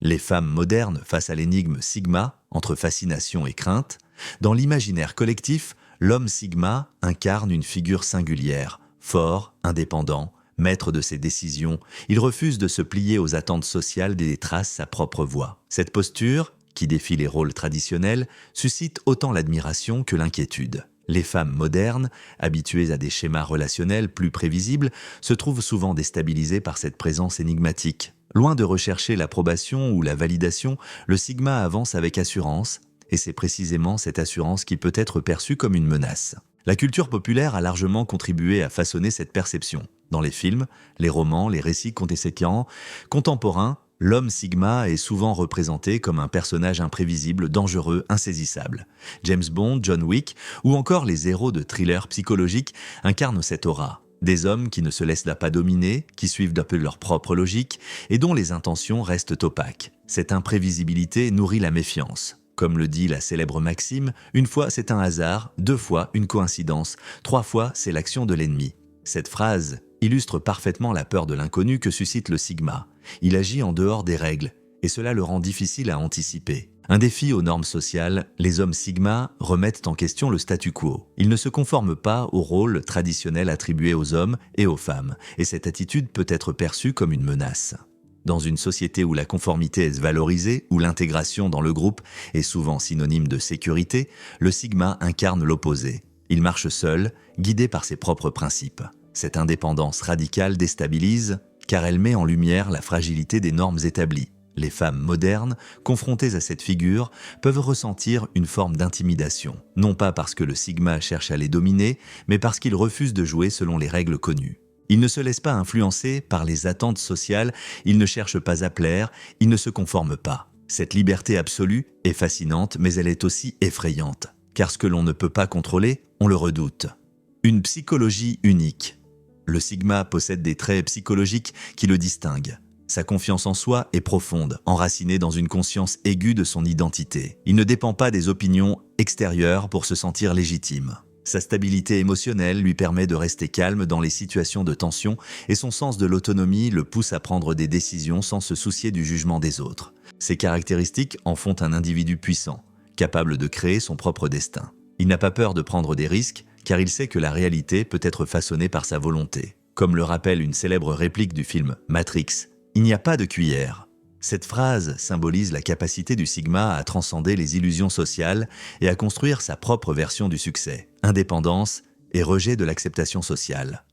Les femmes modernes face à l'énigme Sigma, entre fascination et crainte, dans l'imaginaire collectif, l'homme Sigma incarne une figure singulière, fort, indépendant, maître de ses décisions, il refuse de se plier aux attentes sociales et trace sa propre voie. Cette posture, qui défie les rôles traditionnels, suscite autant l'admiration que l'inquiétude. Les femmes modernes, habituées à des schémas relationnels plus prévisibles, se trouvent souvent déstabilisées par cette présence énigmatique. Loin de rechercher l'approbation ou la validation, le Sigma avance avec assurance, et c'est précisément cette assurance qui peut être perçue comme une menace. La culture populaire a largement contribué à façonner cette perception. Dans les films, les romans, les récits contemporains, l'homme Sigma est souvent représenté comme un personnage imprévisible, dangereux, insaisissable. James Bond, John Wick ou encore les héros de thrillers psychologiques incarnent cette aura. Des hommes qui ne se laissent pas dominer, qui suivent d'un peu leur propre logique et dont les intentions restent opaques. Cette imprévisibilité nourrit la méfiance. Comme le dit la célèbre maxime, une fois c'est un hasard, 2 fois une coïncidence, 3 fois c'est l'action de l'ennemi. Cette phrase illustre parfaitement la peur de l'inconnu que suscite le Sigma. Il agit en dehors des règles, et cela le rend difficile à anticiper. Un défi aux normes sociales, les hommes Sigma remettent en question le statu quo. Ils ne se conforment pas au rôle traditionnel attribué aux hommes et aux femmes, et cette attitude peut être perçue comme une menace. Dans une société où la conformité est valorisée, où l'intégration dans le groupe est souvent synonyme de sécurité, le Sigma incarne l'opposé. Il marche seul, guidé par ses propres principes. Cette indépendance radicale déstabilise, car elle met en lumière la fragilité des normes établies. Les femmes modernes, confrontées à cette figure, peuvent ressentir une forme d'intimidation, non pas parce que le Sigma cherche à les dominer, mais parce qu'il refuse de jouer selon les règles connues. Il ne se laisse pas influencer par les attentes sociales, il ne cherche pas à plaire, il ne se conforme pas. Cette liberté absolue est fascinante, mais elle est aussi effrayante, car ce que l'on ne peut pas contrôler, on le redoute. Une psychologie unique. Le Sigma possède des traits psychologiques qui le distinguent. Sa confiance en soi est profonde, enracinée dans une conscience aiguë de son identité. Il ne dépend pas des opinions extérieures pour se sentir légitime. Sa stabilité émotionnelle lui permet de rester calme dans les situations de tension et son sens de l'autonomie le pousse à prendre des décisions sans se soucier du jugement des autres. Ces caractéristiques en font un individu puissant, capable de créer son propre destin. Il n'a pas peur de prendre des risques, car il sait que la réalité peut être façonnée par sa volonté. Comme le rappelle une célèbre réplique du film Matrix, « Il n'y a pas de cuillère ». Cette phrase symbolise la capacité du Sigma à transcender les illusions sociales et à construire sa propre version du succès, indépendance et rejet de l'acceptation sociale.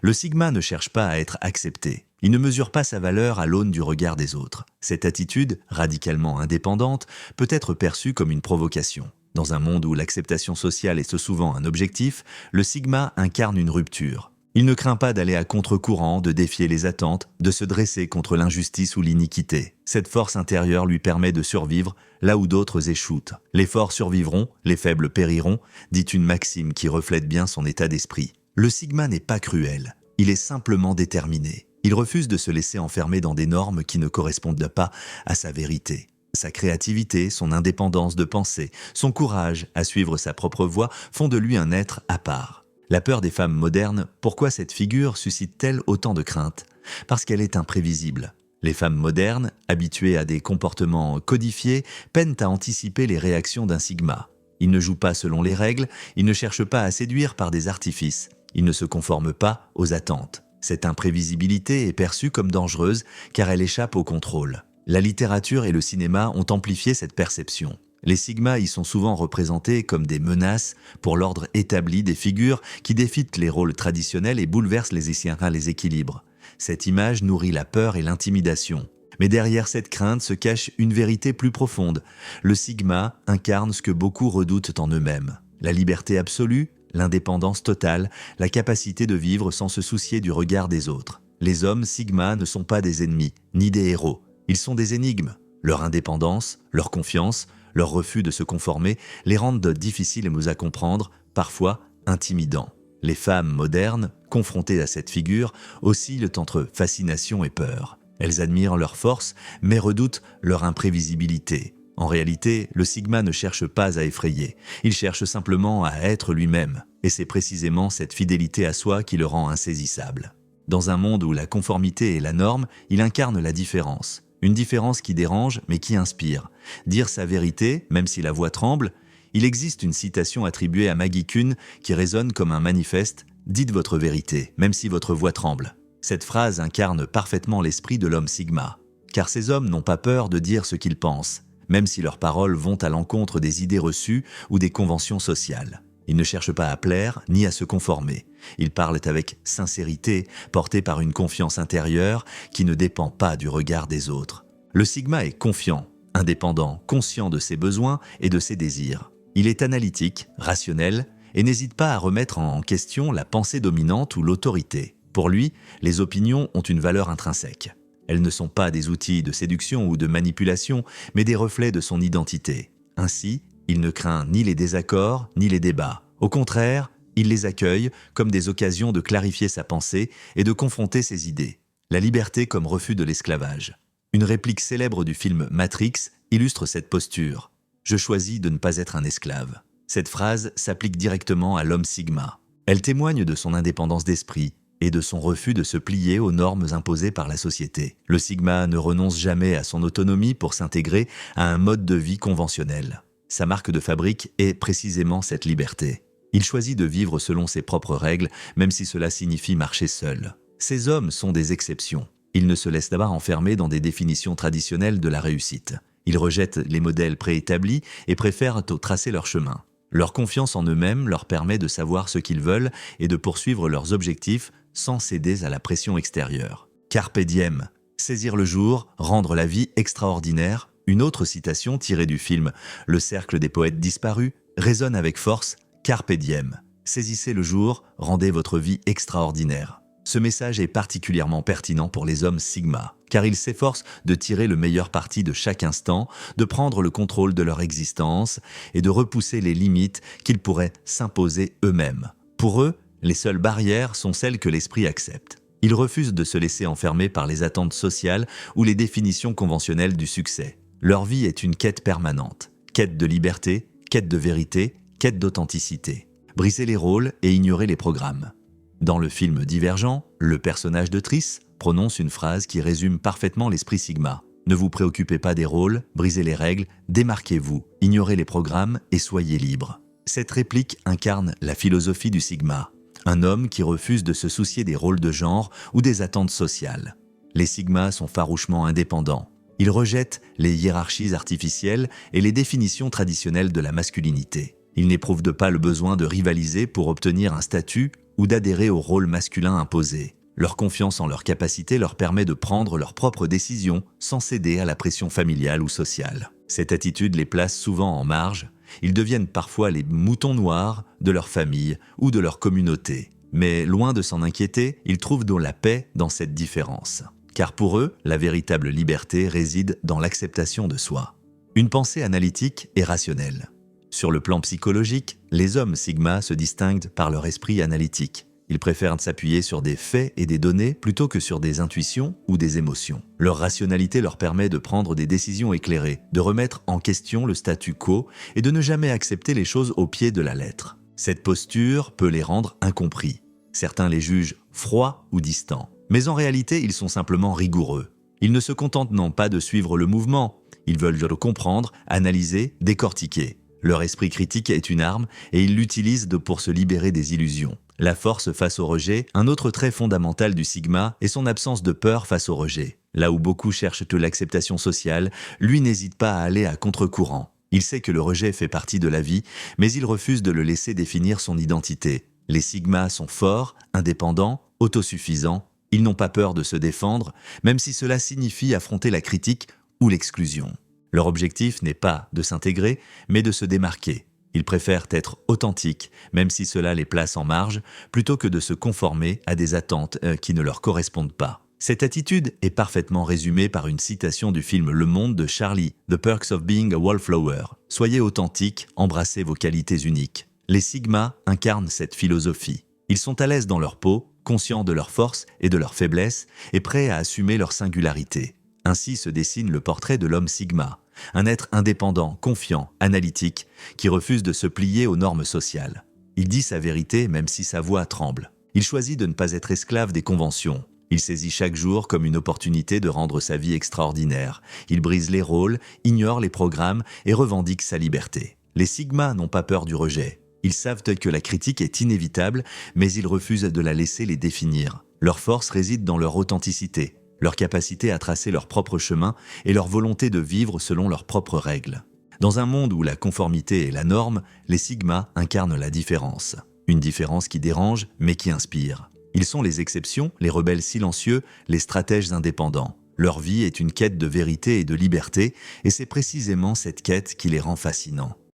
Le Sigma ne cherche pas à être accepté. Il ne mesure pas sa valeur à l'aune du regard des autres. Cette attitude, radicalement indépendante, peut être perçue comme une provocation. Dans un monde où l'acceptation sociale est souvent un objectif, le Sigma incarne une rupture. Il ne craint pas d'aller à contre-courant, de défier les attentes, de se dresser contre l'injustice ou l'iniquité. Cette force intérieure lui permet de survivre là où d'autres échouent. Les forts survivront, les faibles périront, dit une maxime qui reflète bien son état d'esprit. Le Sigma n'est pas cruel, il est simplement déterminé. Il refuse de se laisser enfermer dans des normes qui ne correspondent pas à sa vérité. Sa créativité, son indépendance de pensée, son courage à suivre sa propre voie font de lui un être à part. La peur des femmes modernes, pourquoi cette figure suscite-t-elle autant de crainte? Parce qu'elle est imprévisible. Les femmes modernes, habituées à des comportements codifiés, peinent à anticiper les réactions d'un Sigma. Ils ne jouent pas selon les règles, ils ne cherchent pas à séduire par des artifices, ils ne se conforment pas aux attentes. Cette imprévisibilité est perçue comme dangereuse car elle échappe au contrôle. La littérature et le cinéma ont amplifié cette perception. Les Sigma y sont souvent représentés comme des menaces pour l'ordre établi, des figures qui défient les rôles traditionnels et bouleversent les équilibres. Cette image nourrit la peur et l'intimidation. Mais derrière cette crainte se cache une vérité plus profonde. Le Sigma incarne ce que beaucoup redoutent en eux-mêmes. La liberté absolue, l'indépendance totale, la capacité de vivre sans se soucier du regard des autres. Les hommes Sigma ne sont pas des ennemis, ni des héros. Ils sont des énigmes. Leur indépendance, leur confiance, leur refus de se conformer les rendent difficiles à comprendre, parfois intimidants. Les femmes modernes, confrontées à cette figure, oscillent entre fascination et peur. Elles admirent leur force, mais redoutent leur imprévisibilité. En réalité, le Sigma ne cherche pas à effrayer, il cherche simplement à être lui-même, et c'est précisément cette fidélité à soi qui le rend insaisissable. Dans un monde où la conformité est la norme, il incarne la différence. une différence qui dérange mais qui inspire. Dire sa vérité, même si la voix tremble. Il existe une citation attribuée à Maggie Kuhn qui résonne comme un manifeste « Dites votre vérité, même si votre voix tremble ». Cette phrase incarne parfaitement l'esprit de l'homme Sigma, car ces hommes n'ont pas peur de dire ce qu'ils pensent, même si leurs paroles vont à l'encontre des idées reçues ou des conventions sociales. Ils ne cherchent pas à plaire ni à se conformer. Ils parlent avec sincérité, portés par une confiance intérieure qui ne dépend pas du regard des autres. Le Sigma est confiant, indépendant, conscient de ses besoins et de ses désirs. Il est analytique, rationnel et n'hésite pas à remettre en question la pensée dominante ou l'autorité. Pour lui, les opinions ont une valeur intrinsèque. Elles ne sont pas des outils de séduction ou de manipulation, mais des reflets de son identité. Ainsi, il ne craint ni les désaccords, ni les débats. Au contraire, il les accueille comme des occasions de clarifier sa pensée et de confronter ses idées. La liberté comme refus de l'esclavage. Une réplique célèbre du film Matrix illustre cette posture. « Je choisis de ne pas être un esclave ». Cette phrase s'applique directement à l'homme Sigma. Elle témoigne de son indépendance d'esprit et de son refus de se plier aux normes imposées par la société. Le Sigma ne renonce jamais à son autonomie pour s'intégrer à un mode de vie conventionnel. Sa marque de fabrique est précisément cette liberté. Il choisit de vivre selon ses propres règles, même si cela signifie marcher seul. Ces hommes sont des exceptions. Ils ne se laissent pas enfermer dans des définitions traditionnelles de la réussite. Ils rejettent les modèles préétablis et préfèrent tracer leur chemin. Leur confiance en eux-mêmes leur permet de savoir ce qu'ils veulent et de poursuivre leurs objectifs sans céder à la pression extérieure. Carpe diem, saisir le jour, rendre la vie extraordinaire. Une autre citation tirée du film Le cercle des poètes disparus résonne avec force. Carpe diem, saisissez le jour, rendez votre vie extraordinaire. Ce message est particulièrement pertinent pour les hommes Sigma, car ils s'efforcent de tirer le meilleur parti de chaque instant, de prendre le contrôle de leur existence et de repousser les limites qu'ils pourraient s'imposer eux-mêmes. Pour eux, les seules barrières sont celles que l'esprit accepte. Ils refusent de se laisser enfermer par les attentes sociales ou les définitions conventionnelles du succès. Leur vie est une quête permanente, quête de liberté, quête de vérité, quête d'authenticité. Briser les rôles et ignorer les programmes. Dans le film Divergent, le personnage de Triss prononce une phrase qui résume parfaitement l'esprit Sigma. Ne vous préoccupez pas des rôles, brisez les règles, démarquez-vous, ignorez les programmes et soyez libre. Cette réplique incarne la philosophie du Sigma. Un homme qui refuse de se soucier des rôles de genre ou des attentes sociales. Les Sigmas sont farouchement indépendants. Ils rejettent les hiérarchies artificielles et les définitions traditionnelles de la masculinité. Ils n'éprouvent pas le besoin de rivaliser pour obtenir un statut ou d'adhérer au rôle masculin imposé. Leur confiance en leur capacité leur permet de prendre leurs propres décisions sans céder à la pression familiale ou sociale. Cette attitude les place souvent en marge. Ils deviennent parfois les moutons noirs de leur famille ou de leur communauté. Mais loin de s'en inquiéter, ils trouvent donc la paix dans cette différence. Car pour eux, la véritable liberté réside dans l'acceptation de soi. Une pensée analytique et rationnelle. Sur le plan psychologique, les hommes Sigma se distinguent par leur esprit analytique. Ils préfèrent s'appuyer sur des faits et des données plutôt que sur des intuitions ou des émotions. Leur rationalité leur permet de prendre des décisions éclairées, de remettre en question le statu quo et de ne jamais accepter les choses au pied de la lettre. Cette posture peut les rendre incompris. Certains les jugent froids ou distants. Mais en réalité, ils sont simplement rigoureux. Ils ne se contentent non pas de suivre le mouvement, ils veulent le comprendre, analyser, décortiquer. Leur esprit critique est une arme et ils l'utilisent pour se libérer des illusions. La force face au rejet, un autre trait fondamental du Sigma est son absence de peur face au rejet. Là où beaucoup cherchent l'acceptation sociale, lui n'hésite pas à aller à contre-courant. Il sait que le rejet fait partie de la vie, mais il refuse de le laisser définir son identité. Les Sigmas sont forts, indépendants, autosuffisants. Ils n'ont pas peur de se défendre, même si cela signifie affronter la critique ou l'exclusion. Leur objectif n'est pas de s'intégrer, mais de se démarquer. Ils préfèrent être authentiques, même si cela les place en marge, plutôt que de se conformer à des attentes qui ne leur correspondent pas. Cette attitude est parfaitement résumée par une citation du film Le Monde de Charlie, The Perks of Being a Wallflower. Soyez authentiques, embrassez vos qualités uniques. Les Sigmas incarnent cette philosophie. Ils sont à l'aise dans leur peau, conscients de leurs forces et de leurs faiblesses, et prêts à assumer leur singularité. Ainsi se dessine le portrait de l'homme Sigma, un être indépendant, confiant, analytique, qui refuse de se plier aux normes sociales. Il dit sa vérité même si sa voix tremble. Il choisit de ne pas être esclave des conventions. Il saisit chaque jour comme une opportunité de rendre sa vie extraordinaire. Il brise les rôles, ignore les programmes et revendique sa liberté. Les Sigma n'ont pas peur du rejet. Ils savent que la critique est inévitable, mais ils refusent de la laisser les définir. Leur force réside dans leur authenticité, leur capacité à tracer leur propre chemin et leur volonté de vivre selon leurs propres règles. Dans un monde où la conformité est la norme, les Sigma incarnent la différence. Une différence qui dérange, mais qui inspire. Ils sont les exceptions, les rebelles silencieux, les stratèges indépendants. Leur vie est une quête de vérité et de liberté, et c'est précisément cette quête qui les rend fascinants.